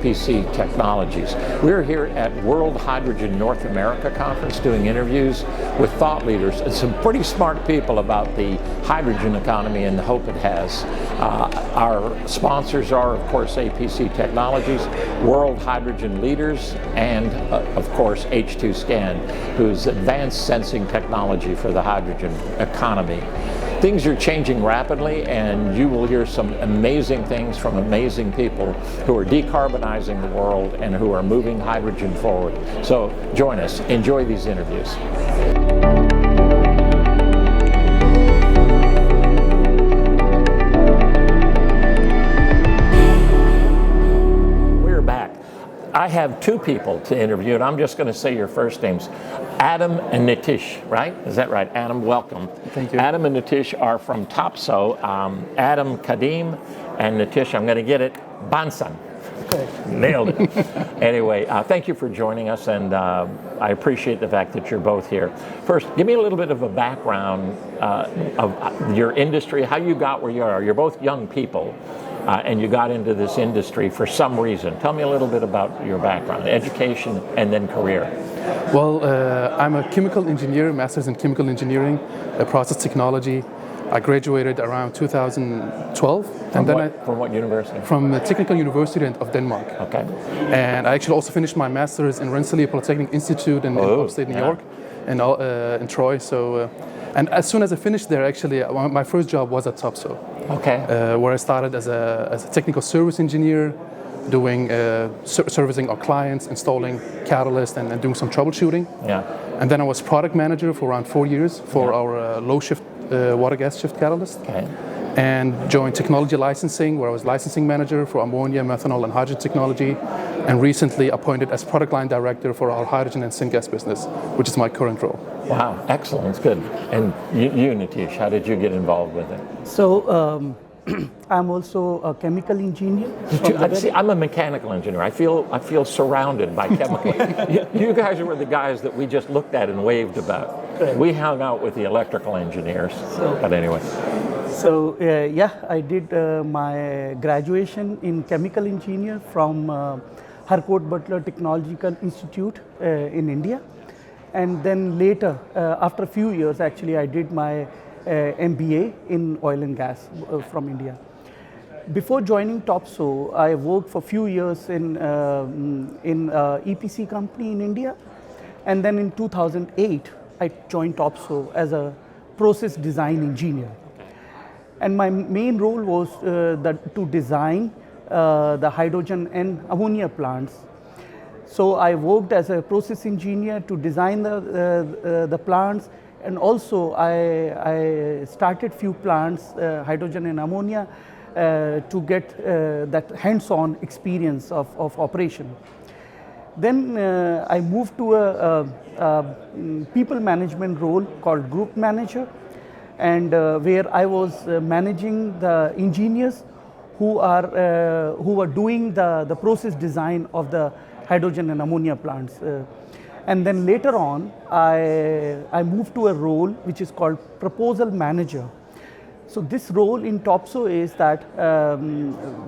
APC Technologies. We're here at World Hydrogen North America Conference doing interviews with thought leaders and some pretty smart people about the hydrogen economy and the hope it has. Our sponsors are, of course, APC Technologies, World Hydrogen Leaders, and, of course, H2 Scan, whose advanced sensing technology for the hydrogen economy. Things are changing rapidly, and you will hear some amazing things from amazing people who are decarbonizing the world and who are moving hydrogen forward. So join us. Enjoy these interviews. We're back. I have two people to interview, and I'm just going to say your first names. Adam and Nitish, right? Is that right? Adam, welcome. Thank you. Adam and Nitish are from Topsoe. Adam Kadhim and Nitish, I'm going to get it, Bansan. Okay. Nailed it. Anyway, thank you for joining us, and I appreciate the fact that you're both here. First, give me a little bit of a background of your industry, how you got where you are. You're both young people. And you got into this industry for some reason. Tell me a little bit about your background, education, and then career. Well, I'm a chemical engineer, master's in chemical engineering, process technology. I graduated around 2012. From what university? From the Technical University of Denmark. Okay. And I actually also finished my master's in Rensselaer Polytechnic Institute in upstate New York, and in Troy. So, and as soon as I finished there, actually, my first job was at Topsoe. Okay. Where I started as a technical service engineer, doing servicing our clients, installing catalyst, and doing some troubleshooting. Yeah. And then I was product manager for around 4 years for our low shift water gas shift catalyst. Okay. And joined technology licensing, where I was licensing manager for ammonia, methanol, and hydrogen technology, and recently appointed as product line director for our hydrogen and syngas business, which is my current role. Wow, excellent, good. And you, Nitish, how did you get involved with it? So, I'm also a chemical engineer. I'm a mechanical engineer. I feel surrounded by chemical. You guys were the guys that we just looked at and waved about. Right. We hung out with the electrical engineers. But anyway. So I did my graduation in chemical engineer from Harcourt Butler Technological Institute in India. And then later, after a few years, actually, I did my MBA in oil and gas from India. Before joining Topsoe, I worked for a few years in EPC company in India. And then in 2008, I joined Topsoe as a process design engineer. And my main role was to design the hydrogen and ammonia plants. So I worked as a process engineer to design the plants, and also I started few plants, hydrogen and ammonia, to get that hands-on experience of operation. Then I moved to a people management role called group manager, and where I was managing the engineers who were doing the process design of the hydrogen and ammonia plants. And then later on, I moved to a role which is called proposal manager. So this role in Topsoe is that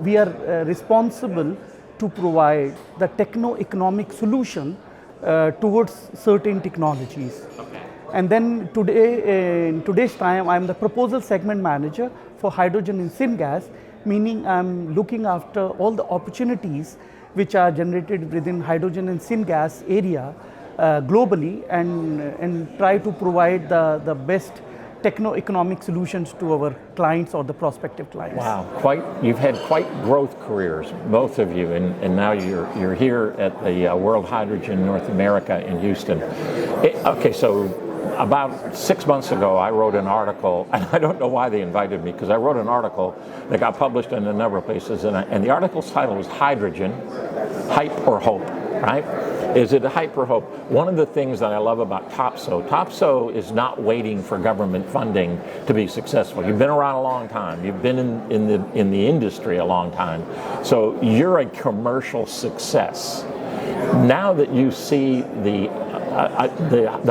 we are responsible to provide the techno-economic solution towards certain technologies. Okay. And then today, in today's time, I'm the proposal segment manager for hydrogen and syngas, meaning I'm looking after all the opportunities which are generated within hydrogen and syngas area globally, and try to provide the best techno-economic solutions to our clients or the prospective clients. Wow, you've had quite growth careers, both of you, and now you're here at the World Hydrogen North America in Houston. Okay, so about 6 months ago, I wrote an article, and I don't know why they invited me, because I wrote an article that got published in a number of places, and the article's title was Hydrogen, Hype or Hope, right? Is it a hype or hope? One of the things that I love about Topsoe is not waiting for government funding to be successful. You've been around a long time. You've been in the industry a long time. So you're a commercial success. Now that you see the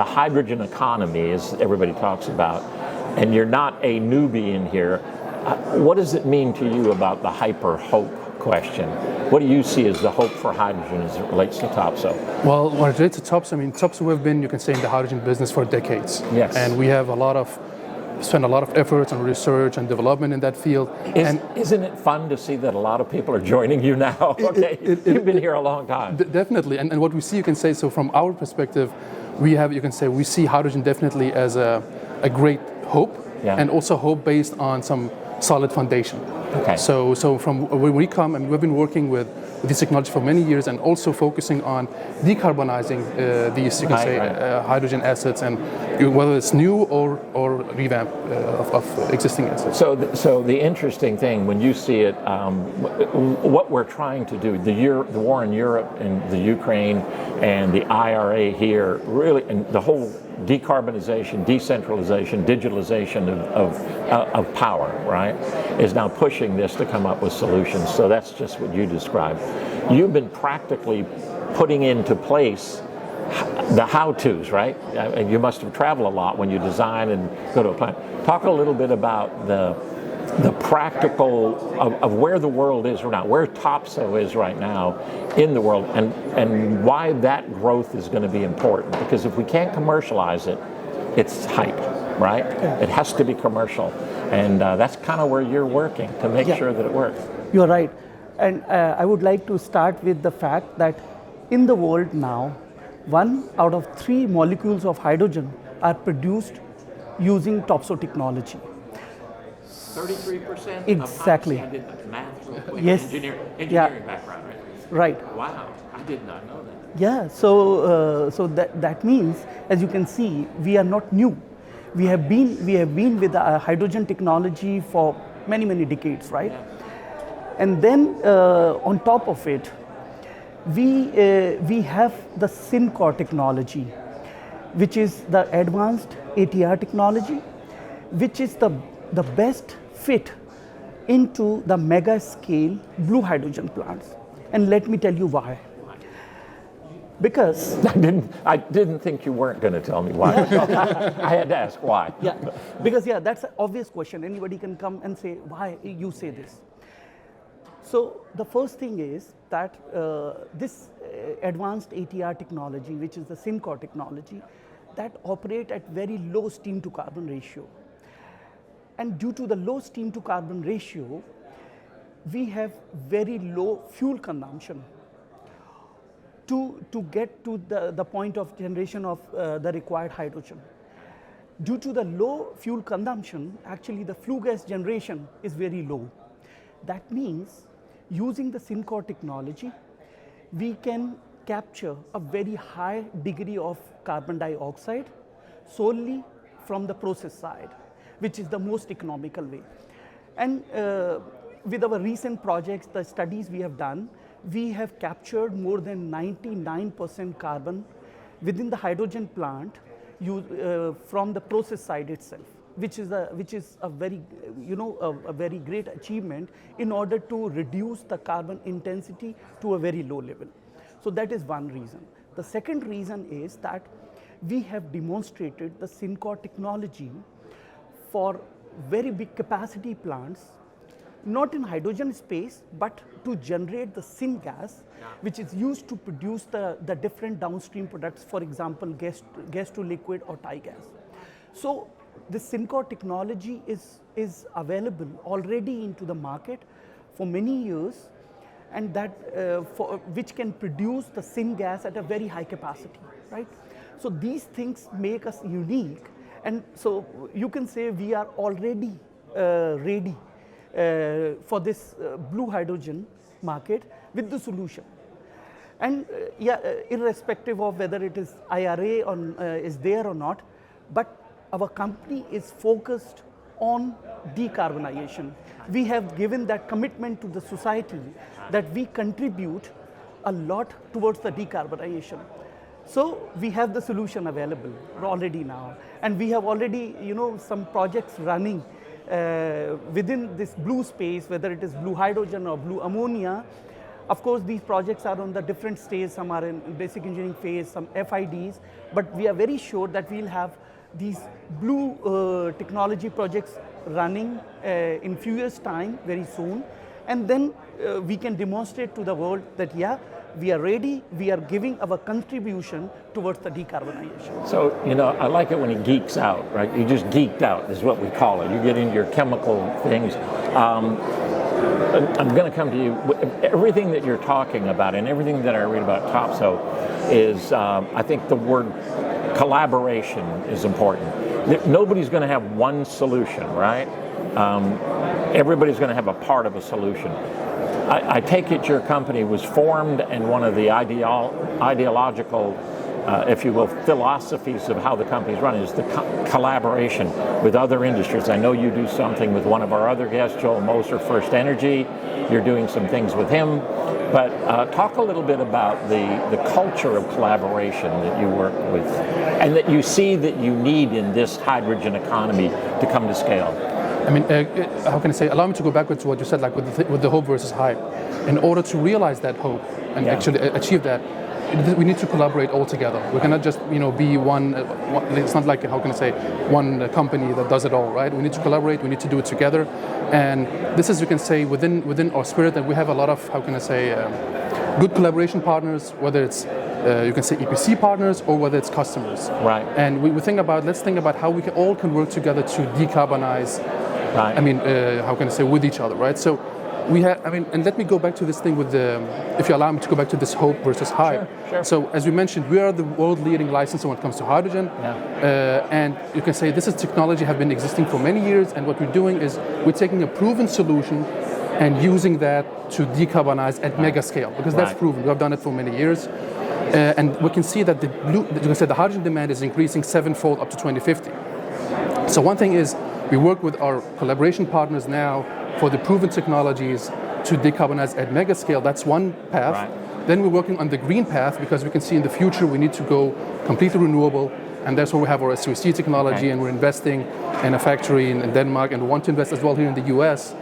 hydrogen economy, as everybody talks about, and you're not a newbie in here, what does it mean to you about the hype or hope question. What do you see as the hope for hydrogen as it relates to Topsoe? Well, when it relates to Topsoe, I mean, Topsoe, we've been, you can say, in the hydrogen business for decades. Yes. And we have spent a lot of efforts and research and development in that field. Isn't it fun to see that a lot of people are joining you now? Okay, you've been here a long time. Definitely, and what we see, you can say, so from our perspective, we see hydrogen definitely as a great hope, and also hope based on some solid foundation. Okay. So from where we come, I mean, we've been working with this technology for many years and also focusing on decarbonizing these, you can say, hydrogen assets, and whether it's new or revamp of existing assets. So the interesting thing when you see it, what we're trying to do, the war in Europe and the Ukraine and the IRA here, really, and the whole decarbonization, decentralization, digitalization of power, right, is now pushing this to come up with solutions. So that's just what you described. You've been practically putting into place the how-tos, right? And you must have traveled a lot when you design and go to a plant. Talk a little bit about the practical of where the world is right now, where Topsoe is right now in the world, and why that growth is going to be important. Because if we can't commercialize it, it's hype, right? It has to be commercial. And that's kind of where you're working to make sure that it works. You're right. And I would like to start with the fact that in the world now, 1 out of 3 molecules of hydrogen are produced using Topsoe technology. 33%? Exactly. I did the math real quick. Yes. Engineering background, right? Right. Wow, I did not know that. Yeah, so that means, as you can see, we are not new. We have been with hydrogen technology for many decades, right? Yeah. And then on top of it, we have the SynCore technology, which is the advanced ATR technology, which is the best fit into the mega scale blue hydrogen plants. And let me tell you why. Because I didn't think you weren't going to tell me why. I had to ask why. Yeah, because that's an obvious question. Anybody can come and say, why you say this? So the first thing is that this advanced ATR technology, which is the SynCore technology, that operate at very low steam to carbon ratio. And due to the low steam to carbon ratio, we have very low fuel consumption to get to the point of generation of the required hydrogen. Due to the low fuel consumption, actually the flue gas generation is very low. That means using the SynCore technology, we can capture a very high degree of carbon dioxide solely from the process side, which is the most economical way. And with our recent projects, the studies we have done, we have captured more than 99% carbon within the hydrogen plant from the process side itself, which is a very a very great achievement in order to reduce the carbon intensity to a very low level. So that is one reason. The second reason is that we have demonstrated the SynCore technology for very big capacity plants, not in hydrogen space, but to generate the syngas, which is used to produce the different downstream products, for example, gas to liquid or tie gas. So the SynCore technology is available already into the market for many years, and that which can produce the syngas at a very high capacity, right? So these things make us unique, and so you can say we are already ready for this blue hydrogen market with the solution. And irrespective of whether it is IRA is there or not, but our company is focused on decarbonization. We have given that commitment to the society that we contribute a lot towards the decarbonization. So we have the solution available already now, and we have already some projects running within this blue space, whether it is blue hydrogen or blue ammonia. Of course, these projects are on the different stages. Some are in basic engineering phase, some FIDs, but we are very sure that we'll have these blue technology projects running in few years' time, very soon. And then we can demonstrate to the world that, yeah, we are ready, we are giving our contribution towards the decarbonization. So, I like it when he geeks out, right? You just geeked out is what we call it. You get into your chemical things. I'm going to come to you. Everything that you're talking about and everything that I read about Topsoe is, I think the word collaboration is important. Nobody's going to have one solution, right? Everybody's going to have a part of a solution. I take it your company was formed, and one of the ideological, if you will, philosophies of how the company's run is the collaboration with other industries. I know you do something with one of our other guests, Joel Moser, First Energy. You're doing some things with him. But talk a little bit about the culture of collaboration that you work with and that you see that you need in this hydrogen economy to come to scale. I mean, how can I say? Allow me to go backwards to what you said, like with the hope versus hype. In order to realize that hope and actually achieve that, we need to collaborate all together. We cannot just, be one. It's not like, how can I say, one company that does it all, right? We need to collaborate. We need to do it together, and this is, you can say, within our spirit that we have a lot of, how can I say, good collaboration partners. Whether it's you can say EPC partners or whether it's customers. Right. And let's think about how we all can work together to decarbonize. Right. I mean, how can I say, with each other, right? So we have, and let me go back to this thing with if you allow me to go back to this hope versus hype. Sure. So as we mentioned, we are the world leading licensor when it comes to hydrogen. And you can say this is technology have been existing for many years, and what we're doing is we're taking a proven solution and using that to decarbonize at mega scale, because that's proven. We have done it for many years. And we can see that the hydrogen demand is increasing 7-fold up to 2050. So one thing is, we work with our collaboration partners now for the proven technologies to decarbonize at mega scale. That's one path. Right. Then we're working on the green path, because we can see in the future we need to go completely renewable, and that's where we have our SOC technology, and we're investing in a factory in Denmark, and we want to invest as well here in the US.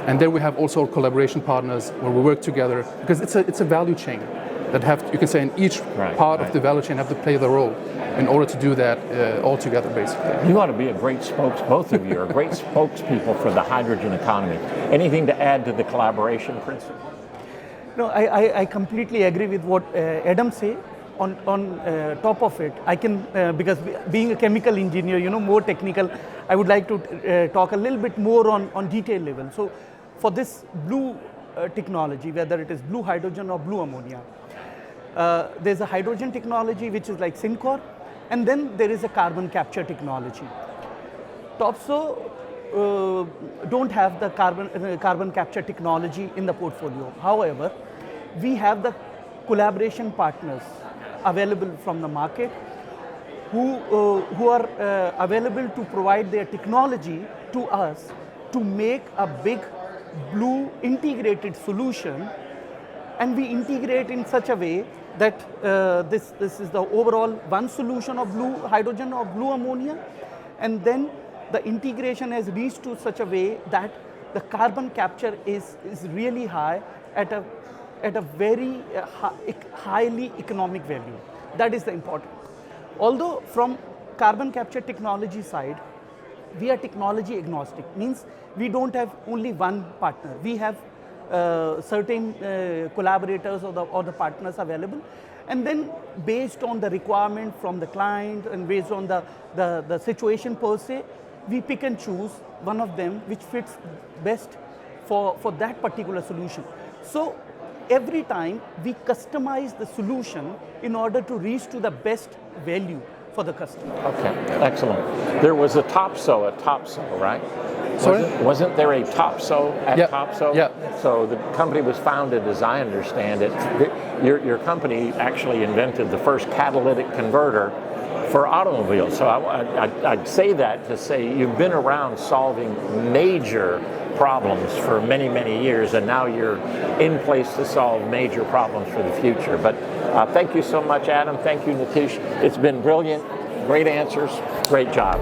And there we have also our collaboration partners where we work together, because it's a value chain that you can say in each part of the value chain have to play the role in order to do that all together, basically. You ought to be a great both of you are great spokespeople for the hydrogen economy. Anything to add to the collaboration principle? No, I completely agree with what Adam said. On top of it, I can, because being a chemical engineer, more technical, I would like to talk a little bit more on detail level. So for this blue technology, whether it is blue hydrogen or blue ammonia, there's a hydrogen technology which is like Syncor, and then there is a carbon capture technology. Topsoe don't have the carbon capture technology in the portfolio. However, we have the collaboration partners available from the market who are available to provide their technology to us to make a big blue integrated solution, and we integrate in such a way that this is the overall one solution of blue hydrogen or blue ammonia, and then the integration has reached to such a way that the carbon capture is really high at a very highly economic value. That is the important. Although from carbon capture technology side, we are technology agnostic, means we don't have only one partner. We have certain collaborators or the partners available, and then based on the requirement from the client and based on the situation per se, we pick and choose one of them which fits best for that particular solution. So every time we customize the solution in order to reach to the best value for the customer. Okay, excellent. There was a Topsoe at Topsoe, right? Sorry? Wasn't there a Topsoe at Topsoe? Yeah. So the company was founded, as I understand it. Your company actually invented the first catalytic converter for automobiles. So I'd say that to say you've been around solving major problems for many, many years, and now you're in place to solve major problems for the future. But thank you so much, Adam. Thank you, Nitish. It's been brilliant. Great answers. Great job.